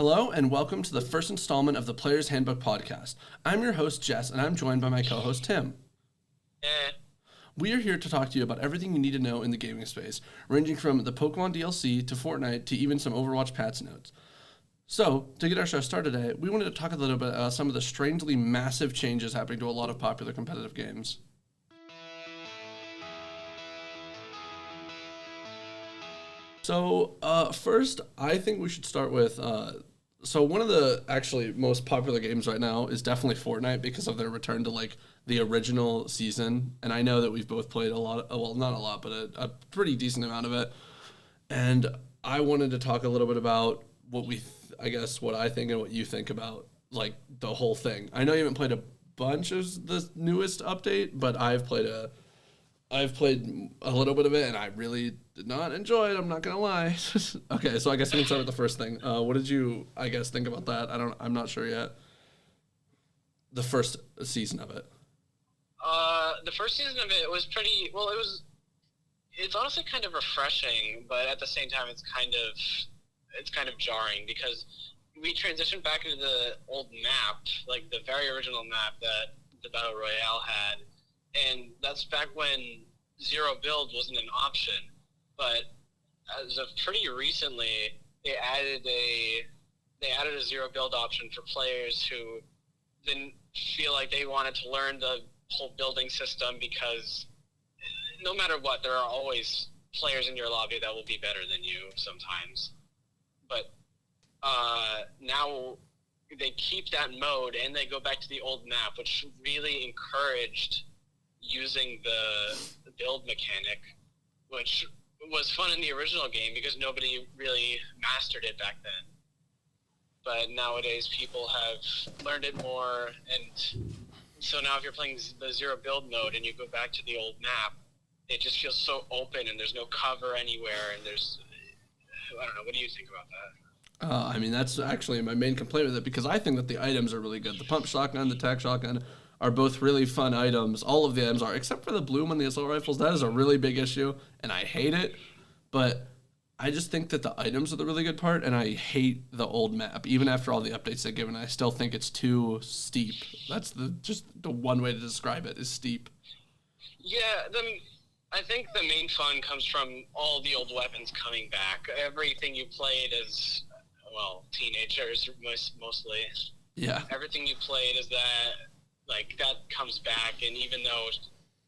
Hello and welcome to the first installment of the Player's Handbook podcast. I'm your host, Jess, and I'm joined by my co-host, Tim. We are here to talk to you about everything you need to know in the gaming space, ranging from the Pokemon DLC to Fortnite to even some Overwatch patch notes. So, to get our show started today, we wanted to talk a little bit about some of the strangely massive changes happening to a lot of popular competitive games. So, first, I think we should start with, so one of the actually most popular games right now is definitely Fortnite because of their return to, like, the original season. And I know that we've both played a lot, well, not a lot, but a pretty decent amount of it. And I wanted to talk a little bit about what I think and what you think about, like, the whole thing. I know you haven't played a bunch of the newest update, but I've played a little bit of it, and I really did not enjoy it. I'm not gonna lie. Okay, so I guess we can start with the first thing. What did you, think about that? I'm not sure yet. The first season of it. The first season of it was it's honestly kind of refreshing, but at the same time, it's kind of jarring because we transitioned back into the old map, like the very original map that the Battle Royale had. And that's back when zero build wasn't an option. But as of pretty recently, they added a zero build option for players who didn't feel like they wanted to learn the whole building system, because no matter what, there are always players in your lobby that will be better than you sometimes. But now they keep that mode and they go back to the old map, which really encouraged using the build mechanic, which was fun in the original game because nobody really mastered it back then. But nowadays people have learned it more, and so now if you're playing the zero build mode and you go back to the old map, it just feels so open and there's no cover anywhere, and I don't know, what do you think about that? That's actually my main complaint with it, because I think that the items are really good. The pump shotgun, the tac shotgun are both really fun items. All of the items are, except for the bloom on the assault rifles. That is a really big issue, and I hate it. But I just think that the items are the really good part, and I hate the old map. Even after all the updates they've given, I still think it's too steep. That's just the one way to describe it, is steep. Yeah, I think the main fun comes from all the old weapons coming back. Everything you played as, well, teenagers mostly. Yeah. Everything you played is that comes back, and even though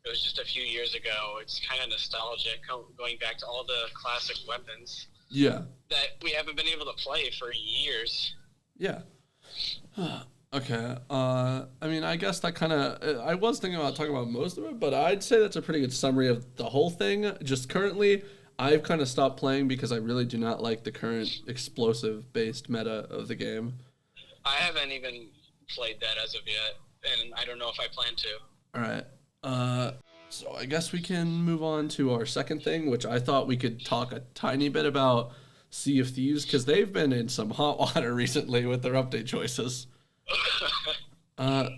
it was just a few years ago, it's kind of nostalgic going back to all the classic weapons. Yeah. That we haven't been able to play for years. Yeah. Okay. I guess that kind of, I was thinking about talking about most of it, but I'd say that's a pretty good summary of the whole thing. Just currently, I've kind of stopped playing because I really do not like the current explosive-based meta of the game. I haven't even played that as of yet, and I don't know if I plan to. All right. So I guess we can move on to our second thing, which I thought we could talk a tiny bit about Sea of Thieves, because they've been in some hot water recently with their update choices.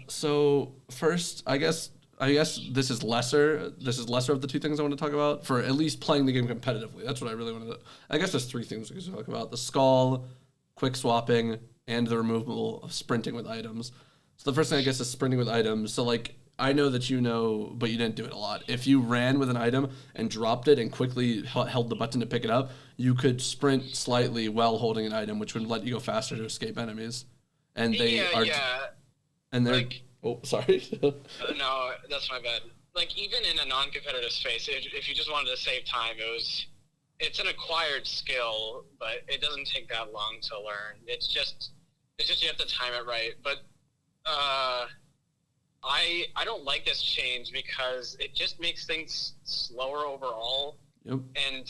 So first, I guess this is lesser. This is lesser of the two things I want to talk about, for at least playing the game competitively. That's what I really wanted to. I guess there's three things we can talk about: the skull, quick swapping, and the removal of sprinting with items. So the first thing, I guess, is sprinting with items. So, like, I know that you know, but you didn't do it a lot. If you ran with an item and dropped it and quickly held the button to pick it up, you could sprint slightly while holding an item, which would let you go faster to escape enemies. And they and they're... Oh, sorry. No, that's my bad. Like, even in a non-competitive space, if you just wanted to save time, it's an acquired skill, but it doesn't take that long to learn. It's just you have to time it right. But I don't like this change because it just makes things slower overall. Yep. And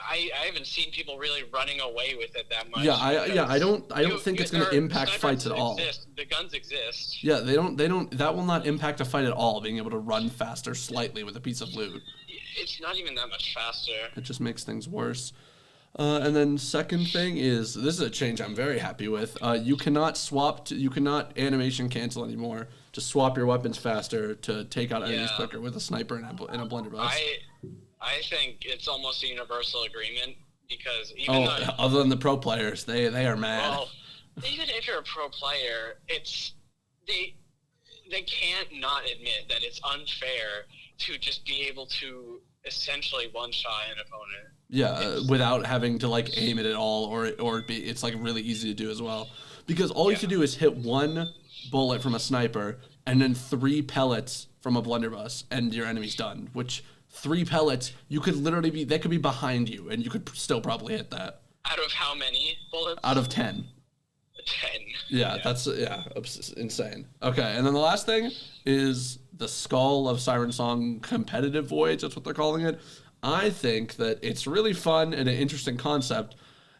I haven't seen people really running away with it that much. I don't think it's going to impact fights at all. The guns exist. Yeah, they don't. That will not impact a fight at all. Being able to run faster slightly with a piece of loot. It's not even that much faster. It just makes things worse. And then second thing is, this is a change I'm very happy with. You cannot animation cancel anymore to swap your weapons faster to take out enemies quicker with a sniper and a blunderbuss. I think it's almost a universal agreement because even though, other than the pro players, they are mad. well, even if you're a pro player, they can't not admit that it's unfair to just be able to essentially one-shot an opponent. Yeah, without having to like aim it at all, or it's like really easy to do as well, because all you have to do is hit one bullet from a sniper and then 3 pellets from a blunderbuss, and your enemy's done. Which 3 pellets, you could literally they could be behind you, and you could still probably hit that. Out of how many bullets? Out of 10. 10. Yeah, that's insane. Okay, and then the last thing is the Skull of Siren Song competitive voyage. That's what they're calling it. I think that it's really fun and an interesting concept,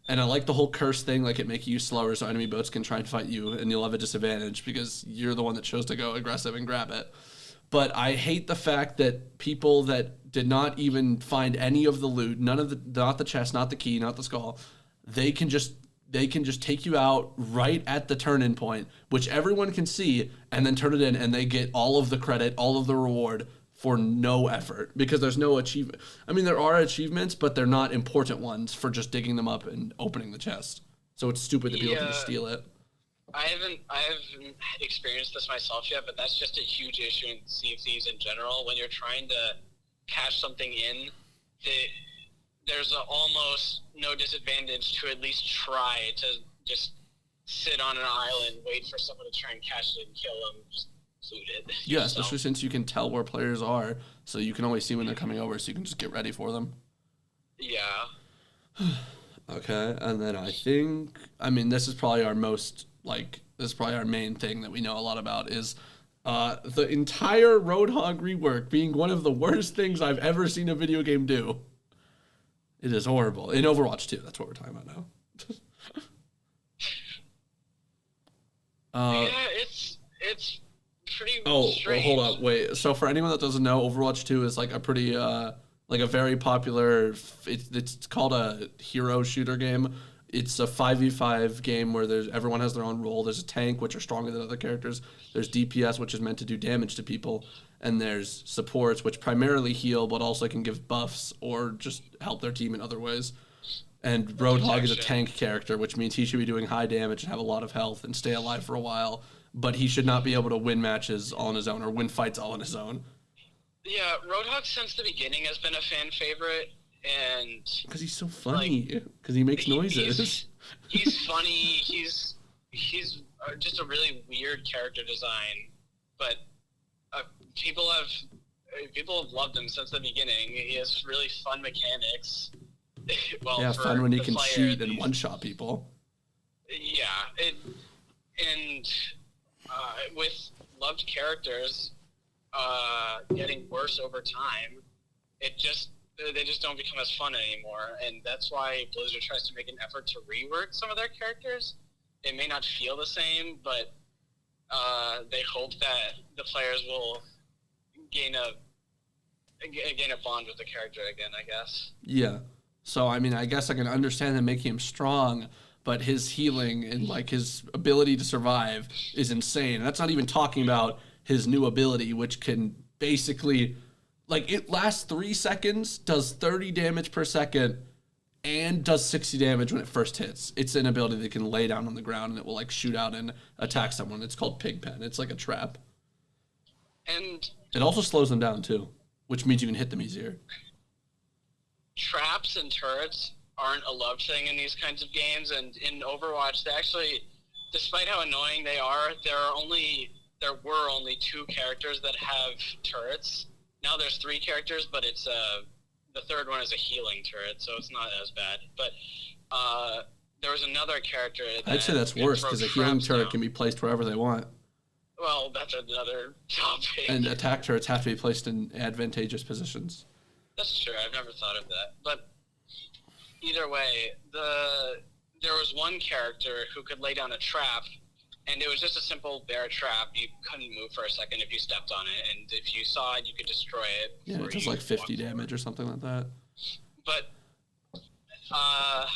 and I like the whole curse thing. Like, it makes you slower, so enemy boats can try and fight you, and you'll have a disadvantage because you're the one that chose to go aggressive and grab it. But I hate the fact that people that did not even find any of the loot, not the chest, not the key, not the skull, they can just take you out right at the turn-in point, which everyone can see, and then turn it in, and they get all of the credit, all of the reward for no effort, because there's no achievement. I mean, there are achievements, but they're not important ones for just digging them up and opening the chest. So it's stupid that people can just steal it. I haven't experienced this myself yet, but that's just a huge issue in Sea of Thieves in general. When you're trying to cash something in, there's almost no disadvantage to at least try to just sit on an island, wait for someone to try and cash it and kill them, just loot it. Yeah, especially since you can tell where players are, so you can always see when they're coming over, so you can just get ready for them. Yeah. Okay, and then this is probably our main thing that we know a lot about is the entire Roadhog rework being one of the worst things I've ever seen a video game do. It is horrible. In Overwatch 2, that's what we're talking about now. Yeah, it's pretty strange. Well, hold up, wait. So for anyone that doesn't know, Overwatch 2 is like a pretty like a very popular. It's called a hero shooter game. It's a 5v5 game where everyone has their own role. There's a tank, which are stronger than other characters. There's DPS, which is meant to do damage to people. And there's supports, which primarily heal, but also can give buffs or just help their team in other ways. And Roadhog is a tank character, which means he should be doing high damage and have a lot of health and stay alive for a while. But he should not be able to win matches all on his own or win fights all on his own. Yeah, Roadhog since the beginning has been a fan favorite. And because he's so funny, because he makes noises. He's funny. He's just a really weird character design, but people have loved him since the beginning. He has really fun mechanics. Well, fun when he can cheat and one-shot people. Yeah, with loved characters getting worse over time, they just don't become as fun anymore, and that's why Blizzard tries to make an effort to rework some of their characters. It may not feel the same, but they hope that the players will gain a bond with the character again, I guess. Yeah. So, I mean, I guess I can understand them making him strong, but his healing and, like, his ability to survive is insane. And that's not even talking about his new ability, which can basically... Like, it lasts 3 seconds, does 30 damage per second, and does 60 damage when it first hits. It's an ability that can lay down on the ground, and it will, like, shoot out and attack someone. It's called Pigpen. It's like a trap. And it also slows them down, too, which means you can hit them easier. Traps and turrets aren't a loved thing in these kinds of games, and in Overwatch, they actually, despite how annoying they are, there were only 2 characters that have turrets. Now there's 3 characters, but it's the third one is a healing turret, so it's not as bad. But there was another character I'd say that's worse, because a healing turret can be placed wherever they want. Well, that's another topic. And attack turrets have to be placed in advantageous positions. That's true. I've never thought of that. But either way, there was one character who could lay down a trap, and it was just a simple bear trap. You couldn't move for a second if you stepped on it, and if you saw it, you could destroy it. Yeah, it does like 50 damage or something like that. But that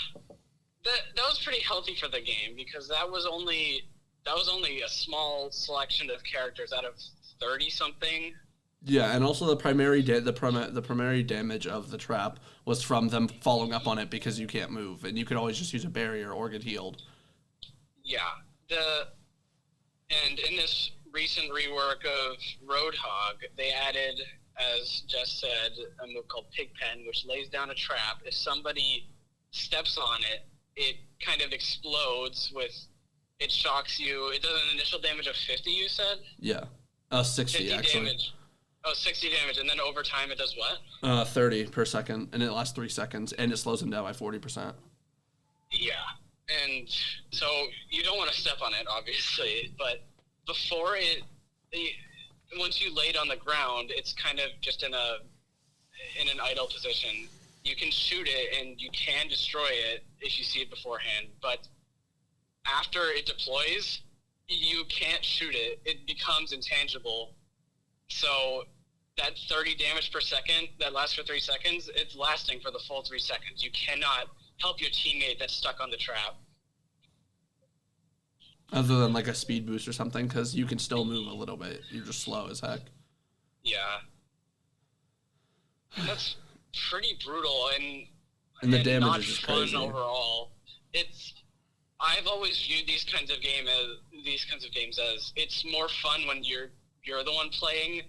was pretty healthy for the game, because that was only a small selection of characters out of 30-something. Yeah, and also the primary damage of the trap was from them following up on it because you can't move, and you could always just use a barrier or get healed. Yeah. And in this recent rework of Roadhog, they added, as Jess said, a move called Pigpen, which lays down a trap. If somebody steps on it, it kind of explodes it shocks you. It does an initial damage of 50, you said? Yeah. 60, 50 actually. damage. Oh, 60 damage, and then over time it does what? 30 per second, and it lasts 3 seconds, and it slows them down by 40%. Yeah. And so you don't want to step on it, obviously, but before once you lay it on the ground, it's kind of just in an idle position. You can shoot it and you can destroy it if you see it beforehand, but after it deploys, you can't shoot it. It becomes intangible. So that 30 damage per second that lasts for 3 seconds, it's lasting for the full 3 seconds. You cannot help your teammate that's stuck on the trap. Other than like a speed boost or something, because you can still move a little bit. You're just slow as heck. Yeah. That's pretty brutal and the damage not is just fun crazy overall. I've always viewed these kinds of games as it's more fun when you're the one playing.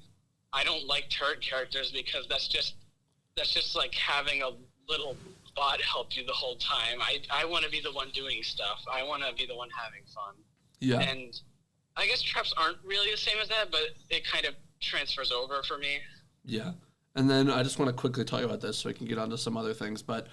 I don't like turret characters because that's just like having a little bot help you the whole time. I want to be the one doing stuff. I want to be the one having fun. Yeah. And I guess traps aren't really the same as that, but it kind of transfers over for me. Yeah. And then I just want to quickly talk about this so we can get on to some other things. But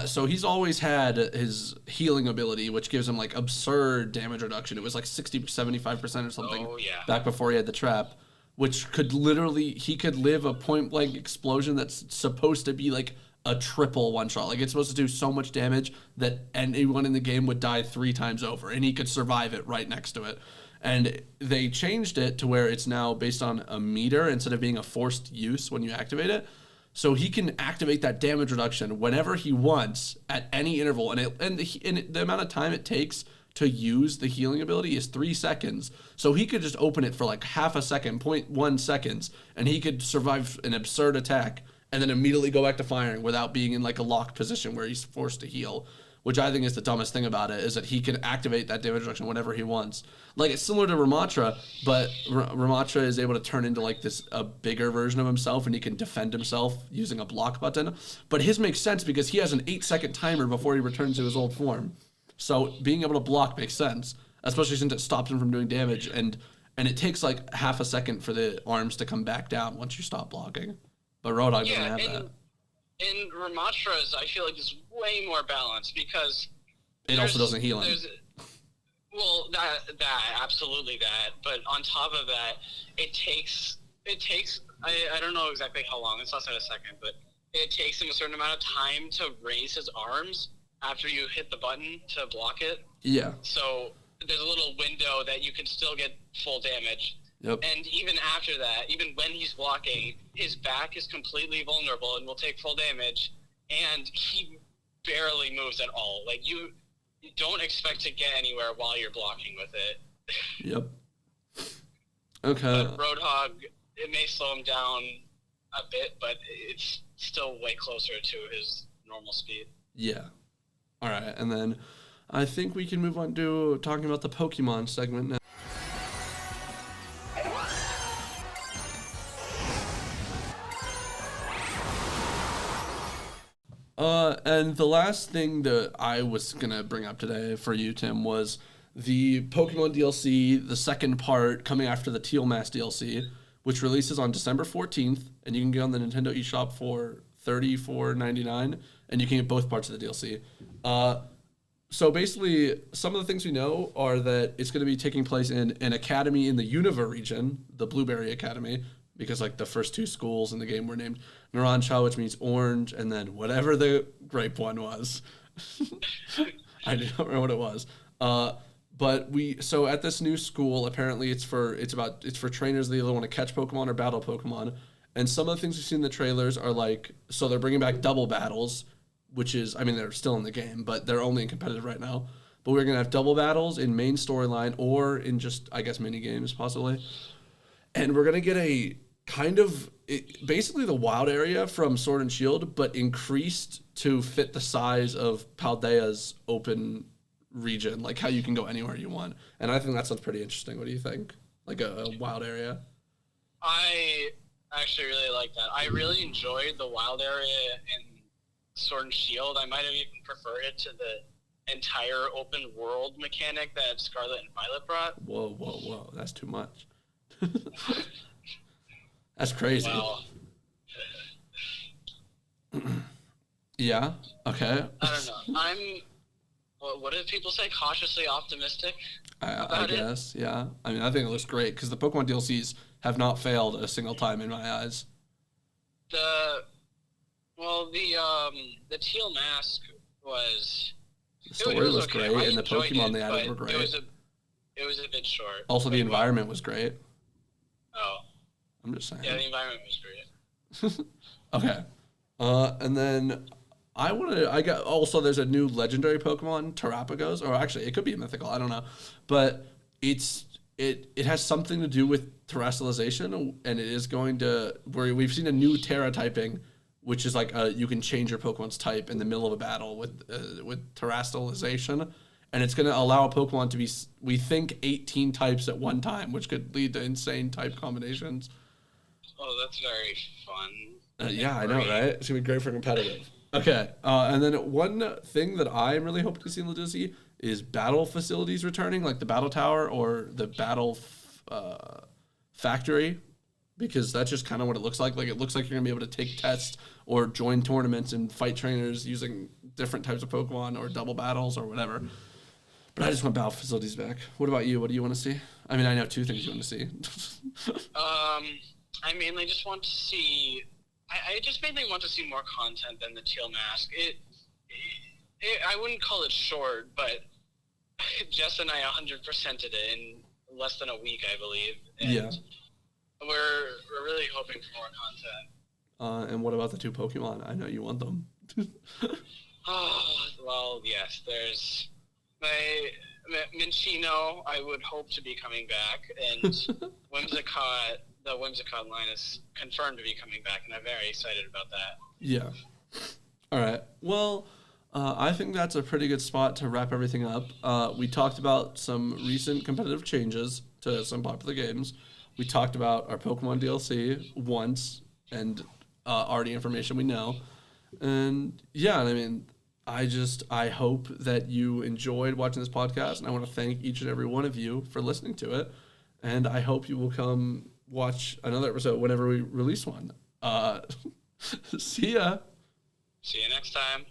so he's always had his healing ability, which gives him like absurd damage reduction. It was like 60-75% or something back before he had the trap, which he could live a point blank explosion that's supposed to be like a triple one shot. Like it's supposed to do so much damage that anyone in the game would die 3 times over, and he could survive it right next to it. And they changed it to where it's now based on a meter instead of being a forced use when you activate it. So he can activate that damage reduction whenever he wants at any interval. And the amount of time it takes to use the healing ability is 3 seconds. So he could just open it for like half a second, 0.1 seconds, and he could survive an absurd attack and then immediately go back to firing without being in like a locked position where he's forced to heal. Which I think is the dumbest thing about it, is that he can activate that damage reduction whenever he wants. Like, it's similar to Ramatra, but Ramatra is able to turn into, like, a bigger version of himself, and he can defend himself using a block button. But his makes sense because he has an 8-second timer before he returns to his old form. So being able to block makes sense, especially since it stops him from doing damage, and it takes, like, half a second for the arms to come back down once you stop blocking. But Roadhog doesn't have that. In Ramatra's, I feel like it's way more balanced because it also doesn't heal him. Well, that absolutely that. But on top of that, it takes. I don't know exactly how long. It's less than a second, but it takes him a certain amount of time to raise his arms after you hit the button to block it. Yeah. So there's a little window that you can still get full damage. Yep. And even after that, even when he's blocking, his back is completely vulnerable and will take full damage, and he barely moves at all. Like, you don't expect to get anywhere while you're blocking with it. Yep. Okay. But Roadhog, it may slow him down a bit, but it's still way closer to his normal speed. Yeah. All right, and then I think we can move on to talking about the Pokemon segment now. And the last thing that I was going to bring up today for you, Tim, was the Pokemon DLC, the second part coming after the Teal Mask DLC, which releases on December 14th, and you can get on the Nintendo eShop for $34.99, and you can get both parts of the DLC. So basically, some of the things we know are that it's going to be taking place in an academy in the Unova region, the Blueberry Academy, because like the first 2 schools in the game were named Narancia, which means orange, and then whatever the grape one was. I don't remember what it was. But so at this new school, apparently it's for trainers that either want to catch Pokemon or battle Pokemon. And some of the things we've seen in the trailers are like, so they're bringing back double battles, which is, I mean, they're still in the game, but they're only in competitive right now. But we're going to have double battles in main storyline or in just, I guess, mini games possibly. And we're going to get kind of basically the wild area from Sword and Shield, but increased to fit the size of Paldea's open region, like how you can go anywhere you want. And I think that sounds pretty interesting. What do you think? Like a wild area? I actually really like that. I really enjoyed the wild area in Sword and Shield. I might have even preferred it to the entire open world mechanic that Scarlet and Violet brought. Whoa. That's too much. That's crazy. Wow. Yeah. Okay. I don't know. I'm, what did people say? Cautiously optimistic I guess. Yeah. I mean, I think it looks great because the Pokemon DLCs have not failed a single time in my eyes. The teal mask was... The story was okay. Great, and the Pokemon they added were great. It was a bit short. Also, the environment was great. Oh. I'm just saying. Yeah, the environment was great. Okay. And then also there's a new legendary Pokemon, Terrapagos, or actually it could be a mythical, I don't know. But it has something to do with terrestrialization, and it is going to, where we've seen a new Terra typing, which is like you can change your Pokemon's type in the middle of a battle with terrestrialization, and it's going to allow a Pokemon to be, we think, 18 types at one time, which could lead to insane type combinations. Oh, that's very fun. Yeah, I know, right? It's going to be great for competitive. Okay, and then one thing that I'm really hoping to see in the DLC is battle facilities returning, like the battle tower or the battle factory, because that's just kind of what it looks like. Like, it looks like you're going to be able to take tests or join tournaments and fight trainers using different types of Pokemon or double battles or whatever. But I just want battle facilities back. What about you? What do you want to see? I mean, I know two things you want to see. I mainly just want to see... I just mainly want to see more content than the teal mask. I wouldn't call it short, but Jess and I 100%ed it in less than a week, I believe. And yeah. We're really hoping for more content. And what about the two Pokemon? I know you want them. Oh, well, yes. There's my Minchino, I would hope to be coming back, and Whimsicott. The Whimsicott line is confirmed to be coming back, and I'm very excited about that. Yeah. All right. Well, I think that's a pretty good spot to wrap everything up. We talked about some recent competitive changes to some popular games. We talked about our Pokemon DLC once, and already information we know. And yeah, I mean, I hope that you enjoyed watching this podcast, and I want to thank each and every one of you for listening to it. And I hope you will come watch another episode whenever we release one. See ya. See you next time.